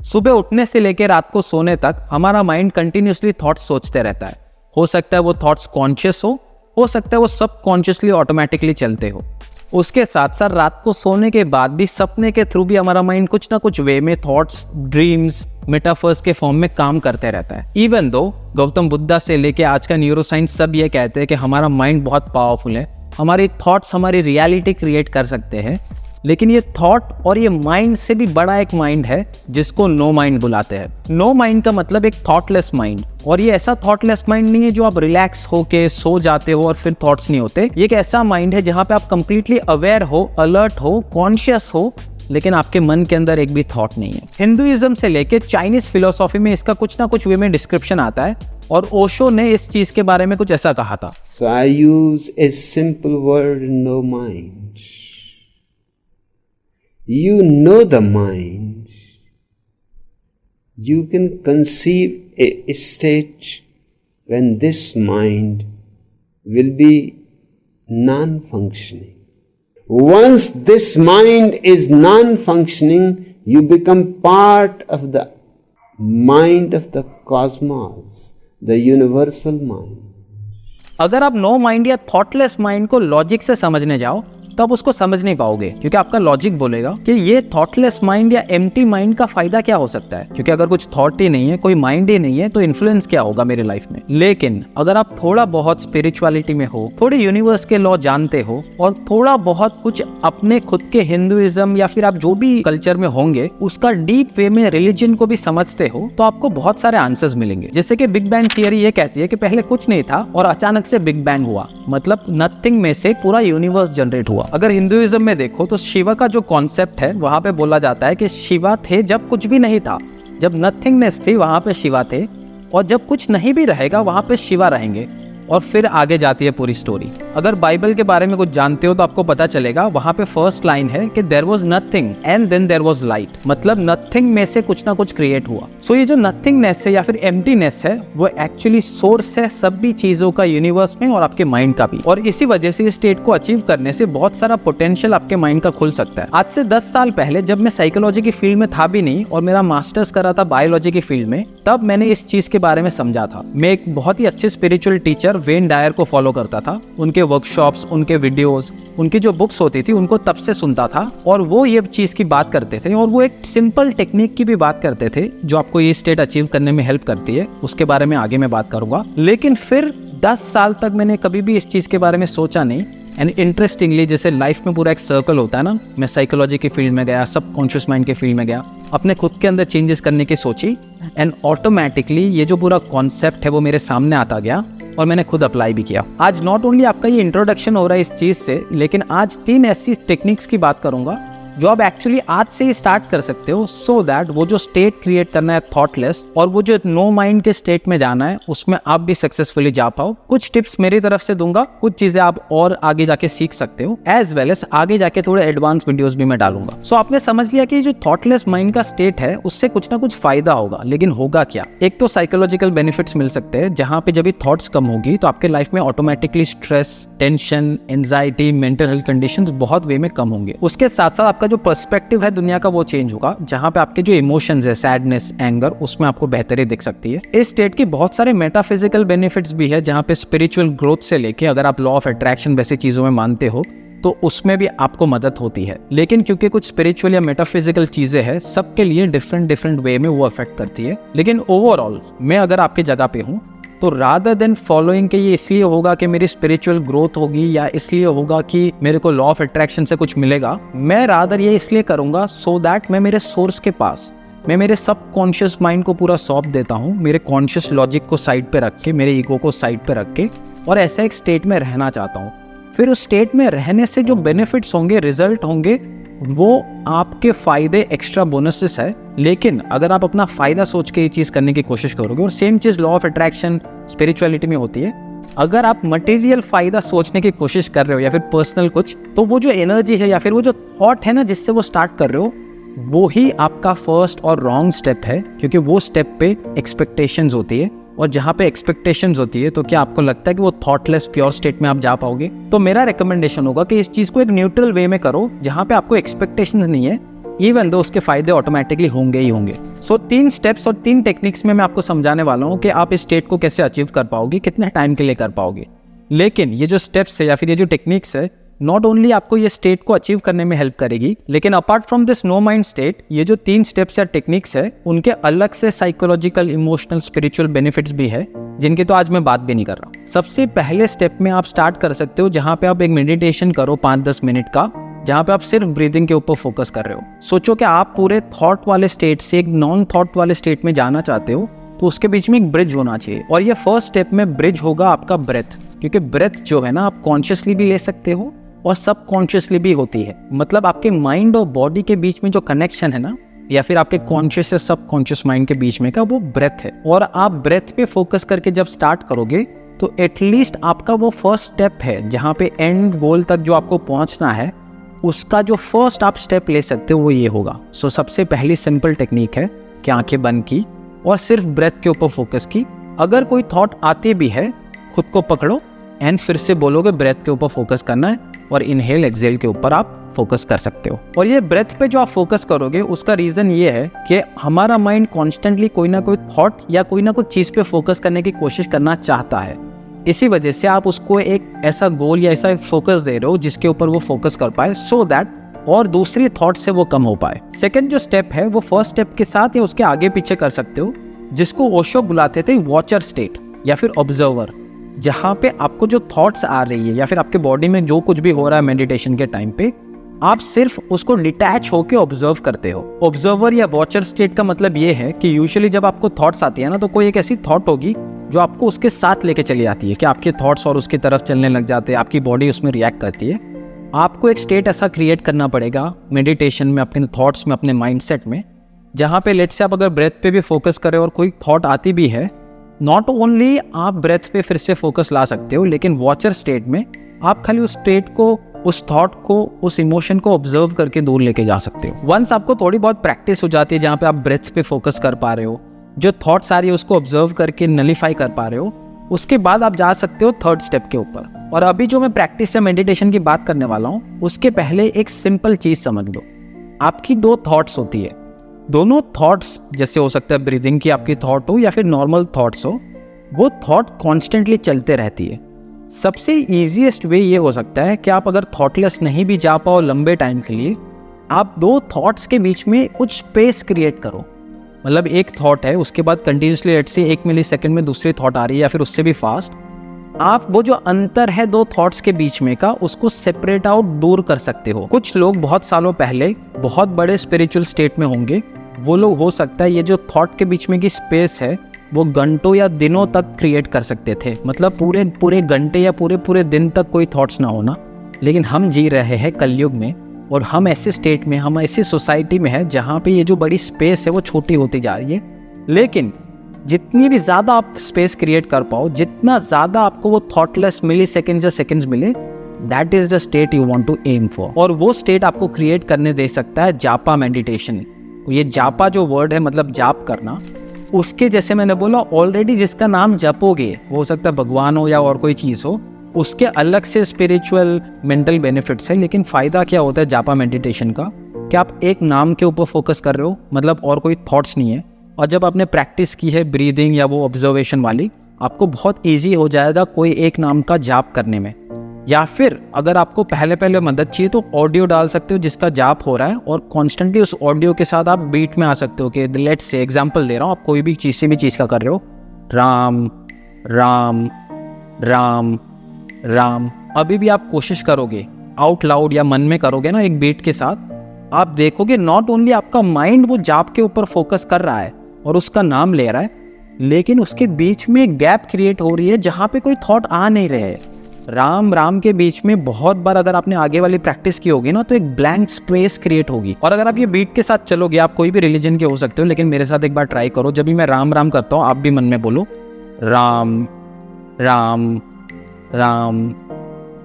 सुबह उठने से लेकर रात को सोने तक हमारा माइंड कंटिन्यूसली थॉट्स सोचते रहता है। हो सकता है वो थॉट्स कॉन्शियस हो सकता है वो सब कॉन्शियसली ऑटोमेटिकली चलते हो। उसके साथ साथ रात को सोने के बाद भी सपने के थ्रू भी हमारा माइंड कुछ ना कुछ वे में थॉट्स, ड्रीम्स, मेटाफर्स के फॉर्म में काम करते रहता है। इवन दो गौतम बुद्धा से लेके आज का न्यूरोसाइंस सब ये कहते हैं कि हमारा माइंड बहुत पावरफुल है, हमारी थॉट्स हमारी रियलिटी क्रिएट कर सकते हैं, लेकिन ये थॉट और ये माइंड से भी बड़ा एक माइंड है जिसको नो माइंड बुलाते हैं। नो माइंड का मतलब एक थॉटलेस माइंड, और ये ऐसा थॉटलेस माइंड नहीं है जो आप रिलैक्स होके सो जाते हो और फिर थॉट्स नहीं होते। ये एक ऐसा माइंड है जहाँ पे आप कंप्लीटली अवेयर हो, अलर्ट हो, कॉन्शियस हो, लेकिन आपके मन के अंदर एक भी थॉट नहीं है। हिंदुइज्म से लेके चाइनीज फिलोसॉफी में इसका कुछ ना कुछ वे में डिस्क्रिप्शन आता है, और ओशो ने इस चीज के बारे में कुछ ऐसा कहा था। So I use a simple word, no mind. You know the mind. You can conceive a state when this mind will be non-functioning. Once this mind is non-functioning, you become part of the mind of the cosmos, the universal mind. अगर आप no mind या thoughtless mind को logic से समझने जाओ तो आप उसको समझ नहीं पाओगे, क्योंकि आपका लॉजिक बोलेगा कि ये थॉटलेस माइंड या एम्प्टी माइंड का फायदा क्या हो सकता है, क्योंकि अगर कुछ थॉट ही नहीं है, कोई माइंड ही नहीं है, तो इन्फ्लुएंस क्या होगा मेरे लाइफ में। लेकिन अगर आप थोड़ा बहुत स्पिरिचुअलिटी में हो, थोड़े यूनिवर्स के लॉ जानते हो, और थोड़ा बहुत कुछ अपने खुद के हिंदुइज्म या फिर आप जो भी कल्चर में होंगे उसका डीप वे में रिलीजन को भी समझते हो, तो आपको बहुत सारे आंसर्स मिलेंगे। जैसे कि बिग बैंग थियरी ये कहती है कि पहले कुछ नहीं था और अचानक से बिग बैंग हुआ, मतलब नथिंग में से पूरा यूनिवर्स जनरेट हुआ। अगर हिंदुइज्म में देखो तो शिवा का जो कॉन्सेप्ट है वहां पे बोला जाता है कि शिवा थे जब कुछ भी नहीं था, जब नथिंगनेस थी वहां पे शिवा थे, और जब कुछ नहीं भी रहेगा वहां पे शिवा रहेंगे। और फिर आगे जाती है पूरी स्टोरी। अगर बाइबल के बारे में कुछ जानते हो तो आपको पता चलेगा, वहां पे फर्स्ट लाइन है कि there was nothing and then there was light, मतलब नथिंग में से कुछ ना कुछ क्रिएट हुआ। सो ये जो नथिंगनेस है या फिर एम्प्टीनेस है वो एक्चुअली सोर्स है सभी चीजों का यूनिवर्स में और आपके माइंड का भी। और इसी वजह से इस स्टेट को अचीव करने से बहुत सारा पोटेंशियल आपके माइंड का खुल सकता है। आज से 10 साल पहले जब मैं साइकोलॉजी की फील्ड में था भी नहीं और मेरा मास्टर्स कर रहा था बायोलॉजी की फील्ड में, तब मैंने इस चीज के बारे में समझा था। मैं एक बहुत ही अच्छे स्पिरिचुअल टीचर वेन डायर को फॉलो करता था, उनके वर्कशॉप्स, उनके वीडियोस, उनकी जो बुक्स होती थी उनको तब से सुनता था, और वो ये चीज की बात करते थे, और वो एक सिंपल टेक्निक की भी बात करते थे जो आपको ये स्टेट अचीव करने में हेल्प करती है। उसके बारे में आगे मैं बात करूंगा। लेकिन फिर 10 साल तक मैंने कभी भी इस चीज के बारे में सोचा नहीं। एंड इंटरेस्टिंगली, जैसे लाइफ में पूरा एक सर्कल होता है ना, मैं साइकोलॉजी की फील्ड में गया, सब कॉन्शियस माइंड के फील्ड में गया, अपने खुद के अंदर चेंजेस करने की सोची, एंड ऑटोमेटिकली ये जो पूरा कॉन्सेप्ट है वो मेरे सामने आता गया और मैंने खुद अप्लाई भी किया। आज नॉट ओनली आपका ये इंट्रोडक्शन हो रहा है इस चीज से, लेकिन आज 3 ऐसी टेक्निक्स की बात करूंगा जो आप एक्चुअली आज से ही स्टार्ट कर सकते हो, सो दैट वो जो स्टेट क्रिएट करना है थॉटलेस, और वो जो नो माइंड के स्टेट में जाना है, उसमें आप भी सक्सेसफुली जा पाओ। कुछ टिप्स मेरी तरफ से दूंगा, कुछ चीजें आप और आगे जाके सीख सकते हो, एज वेल एज आगे जाके थोड़े एडवांस वीडियोस भी मैं डालूंगा। सो आपने समझ लिया कि जो थॉटलेस माइंड का स्टेट है उससे कुछ ना कुछ फायदा होगा, लेकिन होगा क्या? एक तो साइकोलॉजिकल बेनिफिट्स मिल सकते हैं, जहां पे जब भी थॉट्स कम होगी तो आपके लाइफ में automatically stress, tension, anxiety, mental health conditions बहुत वे में कम होंगे। उसके साथ साथ आपका जो पर्सपेक्टिव है दुनिया का वो चेंज होगा, जहां पे आपके जो इमोशंस है, सैडनेस, एंगर, उसमें आपको बेहतरी दिख सकती है। इस स्टेट की बहुत सारे मेटाफिजिकल बेनिफिट्स भी है, जहां पे स्पिरिचुअल ग्रोथ से लेके अगर आप लॉ ऑफ अट्रैक्शन वैसी चीजों में मानते हो तो उसमें भी आपको मदद होती है। लेकिन क्योंकि कुछ स्पिरिचुअल या मेटाफिजिकल चीजें हैं, सबके लिए डिफरेंट वे में वो अफेक्ट करती है। लेकिन ओवरऑल मैं अगर आपकी जगह पे हूँ तो रादर देन फॉलोइंग के ये इसलिए होगा कि मेरी स्पिरिचुअल ग्रोथ होगी या इसलिए होगा कि मेरे को लॉ ऑफ अट्रैक्शन से कुछ मिलेगा, मैं रादर ये इसलिए करूंगा सो दैट मैं मेरे सोर्स के पास, मैं मेरे सब कॉन्शियस माइंड को पूरा सौंप देता हूँ, मेरे कॉन्शियस लॉजिक को साइड पे रख के, मेरे ईगो को साइड पे रख के, और ऐसा एक स्टेट में रहना चाहता हूँ। फिर उस स्टेट में रहने से जो बेनिफिट्स होंगे, रिजल्ट होंगे, वो आपके फायदे एक्स्ट्रा बोनसेस है। लेकिन अगर आप अपना फायदा सोच के ये चीज करने की कोशिश करोगे, और सेम चीज लॉ ऑफ अट्रैक्शन स्पिरिचुअलिटी में होती है, अगर आप मटेरियल फायदा सोचने की कोशिश कर रहे हो या फिर पर्सनल कुछ, तो वो जो एनर्जी है या फिर वो जो थॉट है ना जिससे वो स्टार्ट कर रहे हो, वो ही आपका फर्स्ट और रॉन्ग स्टेप है, क्योंकि वो स्टेप पे एक्सपेक्टेशंस होती है, और जहाँ पे एक्सपेक्टेशंस होती है तो क्या आपको लगता है कि वो थॉटलेस प्योर स्टेट में आप जा पाओगे? तो मेरा रिकमेंडेशन होगा कि इस चीज को एक न्यूट्रल वे में करो, जहाँ पे आपको एक्सपेक्टेशंस नहीं है, इवन दो उसके फायदे ऑटोमेटिकली होंगे ही होंगे। सो 3 स्टेप्स और 3 टेक्निक्स में मैं आपको समझाने वाला हूँ कि आप इस स्टेट को कैसे अचीव कर पाओगे, कितने टाइम के लिए कर पाओगे। लेकिन ये जो स्टेप्स है या फिर ये जो टेक्निक्स है, नॉट ओनली आपको ये स्टेट को अचीव करने में हेल्प करेगी, लेकिन apart from this no mind state, ये जो 3 स्टेप्स या टेक्निक्स है उनके अलग से साइकोलॉजिकल, इमोशनल, स्पिरिचुअल बेनिफिट्स भी है, जिनकी तो आज मैं बात भी नहीं कर रहा हूँ। सबसे पहले स्टेप में आप स्टार्ट कर सकते हो जहाँ पे आप एक मेडिटेशन करो 5-10 मिनट का, जहाँ पे आप सिर्फ ब्रीदिंग के ऊपर फोकस कर रहे हो। सोचो कि आप पूरे थॉट वाले स्टेट से एक नॉन थॉट वाले स्टेट में जाना चाहते हो, तो उसके बीच में एक ब्रिज होना चाहिए। और ये फर्स्ट स्टेप में ब्रिज होगा आपका ब्रेथ, क्योंकि ब्रेथ जो है ना, आप कॉन्शियसली भी ले सकते हो और सब कॉन्शियसली भी होती है। मतलब आपके माइंड और बॉडी के बीच में जो कनेक्शन है ना, या फिर आपके कॉन्शियस या सब कॉन्शियस माइंड के बीच में का, वो ब्रेथ है। और आप ब्रेथ पे फोकस करके जब स्टार्ट करोगे तो एटलीस्ट आपका वो फर्स्ट स्टेप है जहाँ पे एंड गोल तक जो आपको पहुँचना है, उसका जो फर्स्ट आप स्टेप ले सकते हो वो ये होगा। सो सबसे पहली सिंपल टेक्निक है कि आंखें बंद की और सिर्फ ब्रेथ के ऊपर फोकस की। अगर कोई थॉट आते भी है, खुद को पकड़ो एंड फिर से बोलोगे ब्रेथ के ऊपर फोकस करना है, और इनहेल एक्सहेल के ऊपर आप फोकस कर सकते हो। और ये ब्रेथ पे जो आप फोकस करोगे, उसका रीजन ये है कि हमारा माइंड कॉन्स्टेंटली कोई ना कोई थॉट या कोई ना कोई चीज पे फोकस करने की कोशिश करना चाहता है। इसी वजह से आप उसको एक ऐसा गोल या ऐसा फोकस दे रहे हो जिसके ऊपर वो फोकस कर पाए, सो दैट और दूसरी थॉट से वो कम हो पाए। सेकंड जो स्टेप है वो फर्स्ट स्टेप के साथ या उसके आगे पीछे कर सकते हो, जिसको ओशो बुलाते थे वॉचर स्टेट या फिर ऑब्जर्वर, जहाँ पे आपको जो थॉट्स आ रही है या फिर आपके बॉडी में जो कुछ भी हो रहा है मेडिटेशन के टाइम पे, आप सिर्फ उसको डिटैच होके ऑब्जर्व करते हो। ऑब्जर्वर या वॉचर स्टेट का मतलब ये है कि यूजुअली जब आपको थॉट्स आती है ना, तो कोई एक ऐसी थॉट होगी जो आपको उसके साथ लेके चली आती है, कि आपके थॉट्स और उसकी तरफ चलने लग जाते हैं, आपकी बॉडी उसमें रिएक्ट करती है। आपको एक स्टेट ऐसा क्रिएट करना पड़ेगा मेडिटेशन में, अपने थॉट्स में, अपने माइंडसेट में, जहाँ पे लेट्स से आप अगर ब्रेथ पे भी फोकस करें और कोई थॉट आती भी है, नॉट ओनली आप ब्रेथ पे फिर से फोकस ला सकते हो, लेकिन वॉचर स्टेट में आप खाली उस स्टेट को, उस थॉट को, उस इमोशन को ऑब्जर्व करके दूर लेके जा सकते हो। वंस आपको थोड़ी बहुत प्रैक्टिस हो जाती है जहाँ पे आप ब्रेथ पे फोकस कर पा रहे हो, जो थॉट्स आ रही है उसको ऑब्जर्व करके नलिफाई कर पा रहे हो, उसके बाद आप जा सकते हो थर्ड स्टेप के ऊपर। और अभी जो मैं प्रैक्टिस या मेडिटेशन की बात करने वाला हूँ, उसके पहले एक सिंपल चीज समझ लो। आपकी 2 थॉट्स होती है, दोनों थॉट्स, जैसे हो सकता है ब्रीदिंग की आपकी थॉट हो या फिर नॉर्मल थॉट्स हो, वो थॉट कॉन्स्टेंटली चलते रहती है। सबसे ईजीएस्ट वे ये हो सकता है कि आप अगर थॉटलेस नहीं भी जा पाओ लंबे टाइम के लिए, आप 2 थॉट्स के बीच में कुछ स्पेस क्रिएट करो। मतलब एक थॉट है, उसके बाद कंटिन्यूसली लेट्स से 1 मिलीसेकंड में दूसरी थॉट आ रही है या फिर उससे भी फास्ट, आप वो जो अंतर है 2 थॉट्स के बीच में का, उसको सेपरेट आउट, दूर कर सकते हो। कुछ लोग बहुत सालों पहले बहुत बड़े स्पिरिचुअल स्टेट में होंगे, वो लोग हो सकता है ये जो थॉट के बीच में की स्पेस है वो घंटों या दिनों तक क्रिएट कर सकते थे। मतलब पूरे घंटे या पूरे दिन तक कोई थॉट्स ना होना। लेकिन हम जी रहे हैं कलयुग में, और हम ऐसे स्टेट में, हम ऐसी सोसाइटी में है जहाँ पे ये जो बड़ी स्पेस है वो छोटी होती जा रही है। लेकिन जितनी भी ज़्यादा आप स्पेस क्रिएट कर पाओ, जितना ज़्यादा आपको वो थॉटलेस मिली सेकेंड्स या सेकेंड्स मिले, that is the state you want to aim for. और वो स्टेट आपको क्रिएट करने दे सकता है जापा मेडिटेशन। ये जापा जो वर्ड है, मतलब जाप करना, उसके जैसे मैंने बोला ऑलरेडी जिसका नाम जपोगे, हो सकता है भगवान हो या और कोई चीज़ हो, उसके अलग से स्पिरिचुअल मेंटल बेनिफिट्स है। लेकिन फ़ायदा क्या होता है जापा मेडिटेशन का, कि आप एक नाम के ऊपर फोकस कर रहे हो, मतलब और कोई थॉट्स नहीं है। और जब आपने प्रैक्टिस की है ब्रीदिंग या वो ऑब्जर्वेशन वाली, आपको बहुत ईजी हो जाएगा कोई एक नाम का जाप करने में। या फिर अगर आपको पहले मदद चाहिए तो ऑडियो डाल सकते हो जिसका जाप हो रहा है, और कॉन्स्टेंटली उस ऑडियो के साथ आप बीट में आ सकते हो। कि लेट्स से एग्जांपल दे रहा हूँ, आप कोई भी चीज़ से भी चीज़ का कर रहे हो, राम राम राम राम, अभी भी आप कोशिश करोगे आउट लाउड या मन में करोगे ना एक बीट के साथ, आप देखोगे नॉट ओनली आपका माइंड वो जाप के ऊपर फोकस कर रहा है और उसका नाम ले रहा है, लेकिन उसके बीच में एक गैप क्रिएट हो रही है जहाँ पे कोई थॉट आ नहीं रहे। राम राम के बीच में बहुत बार अगर आपने आगे वाली प्रैक्टिस की होगी ना, तो एक ब्लैंक स्पेस क्रिएट होगी। और अगर आप ये बीट के साथ चलोगे, आप कोई भी रिलीजन के हो सकते हो, लेकिन मेरे साथ एक बार ट्राई करो। जब भी मैं राम राम करता हूँ, आप भी मन में बोलो राम राम राम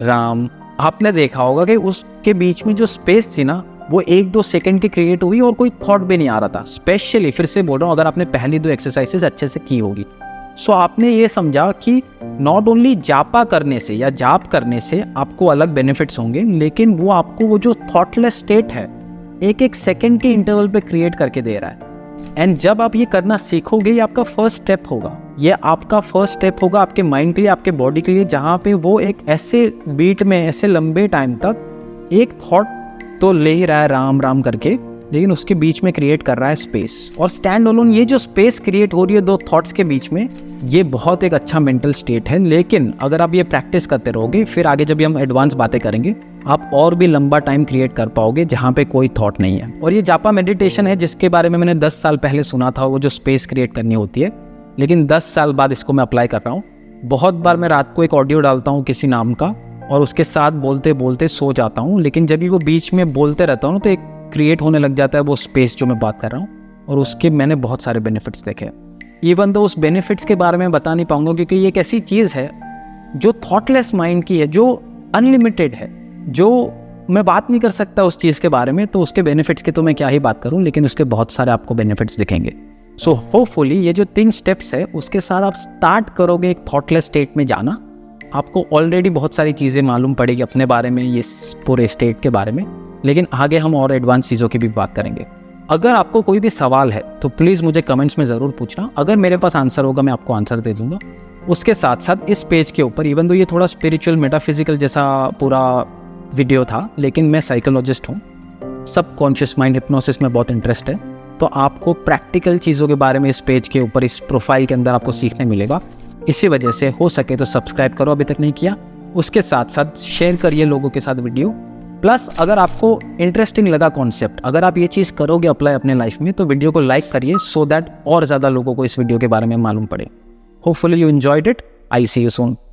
राम। आपने देखा होगा कि उसके बीच में जो स्पेस थी ना, वो 1-2 सेकंड की क्रिएट हुई और कोई थॉट भी नहीं आ रहा था। स्पेशली फिर से बोल रहा हूँ, अगर आपने पहली 2 एक्सरसाइजेस अच्छे से की होगी। सो आपने ये समझा कि नॉट ओनली जापा करने से या जाप करने से आपको अलग बेनिफिट्स होंगे, लेकिन वो आपको वो जो थॉटलेस स्टेट है एक एक सेकंड के इंटरवल पे क्रिएट करके दे रहा है। एंड जब आप ये करना सीखोगे, ये आपका फर्स्ट स्टेप होगा, ये आपका फर्स्ट स्टेप होगा आपके माइंड के लिए, आपके बॉडी के लिए, जहाँ पे वो एक ऐसे बीट में ऐसे लंबे टाइम तक एक थॉट तो ले ही रहा है राम राम करके, लेकिन उसके बीच में क्रिएट कर रहा है स्पेस। और स्टैंड अलोन ये जो स्पेस क्रिएट हो रही है दो थॉट्स के बीच में, ये बहुत एक अच्छा मेंटल स्टेट है। लेकिन अगर आप ये प्रैक्टिस करते रहोगे, फिर आगे जब भी हम एडवांस बातें करेंगे, आप और भी लंबा टाइम क्रिएट कर पाओगे जहाँ पे कोई थॉट नहीं है। और ये जापा मेडिटेशन है जिसके बारे में मैंने 10 साल पहले सुना था, वो जो स्पेस क्रिएट करनी होती है, लेकिन 10 साल बाद इसको मैं अप्लाई कर रहा हूँ। बहुत बार मैं रात को एक ऑडियो डालता हूँ किसी नाम का और उसके साथ बोलते बोलते सो जाता हूँ, लेकिन जब भी वो बीच में बोलते रहता हूँ तो एक क्रिएट होने लग जाता है वो स्पेस जो मैं बात कर रहा हूँ, और उसके मैंने बहुत सारे बेनिफिट्स देखे। इवन तो उस बेनिफिट्स के बारे में बता नहीं पाऊंगा क्योंकि ये एक ऐसी चीज़ है जो थॉटलेस माइंड की है, जो अनलिमिटेड है, जो मैं बात नहीं कर सकता उस चीज़ के बारे में, तो उसके बेनिफिट्स की तो मैं क्या ही बात करूं, लेकिन उसके बहुत सारे आपको बेनिफिट्स दिखेंगे। सो होपफुली ये जो 3 स्टेप्स है उसके साथ आप स्टार्ट करोगे एक थॉटलेस स्टेट में जाना। आपको ऑलरेडी बहुत सारी चीज़ें मालूम पड़ेगी अपने बारे में, ये पूरे स्टेट के बारे में, लेकिन आगे हम और एडवांस चीज़ों की भी बात करेंगे। अगर आपको कोई भी सवाल है तो प्लीज़ मुझे कमेंट्स में ज़रूर पूछना, अगर मेरे पास आंसर होगा मैं आपको आंसर दे दूंगा। उसके साथ साथ इस पेज के ऊपर, इवन तो ये थोड़ा स्पिरिचुअल मेटाफिजिकल जैसा पूरा वीडियो था, लेकिन मैं साइकोलॉजिस्ट हूँ, सबकॉन्शियस माइंड हिप्नोसिस में बहुत इंटरेस्ट है, तो आपको प्रैक्टिकल चीज़ों के बारे में इस पेज के ऊपर, इस प्रोफाइल के अंदर आपको सीखने मिलेगा। इसी वजह से हो सके तो सब्सक्राइब करो अभी तक नहीं किया, उसके साथ साथ शेयर करिए लोगों के साथ वीडियो। प्लस अगर आपको इंटरेस्टिंग लगा कॉन्सेप्ट, अगर आप ये चीज़ करोगे अप्लाई अपने लाइफ में, तो वीडियो को लाइक करिए सो दैट और ज़्यादा लोगों को इस वीडियो के बारे में मालूम पड़े। Hopefully you enjoyed it. I see you soon.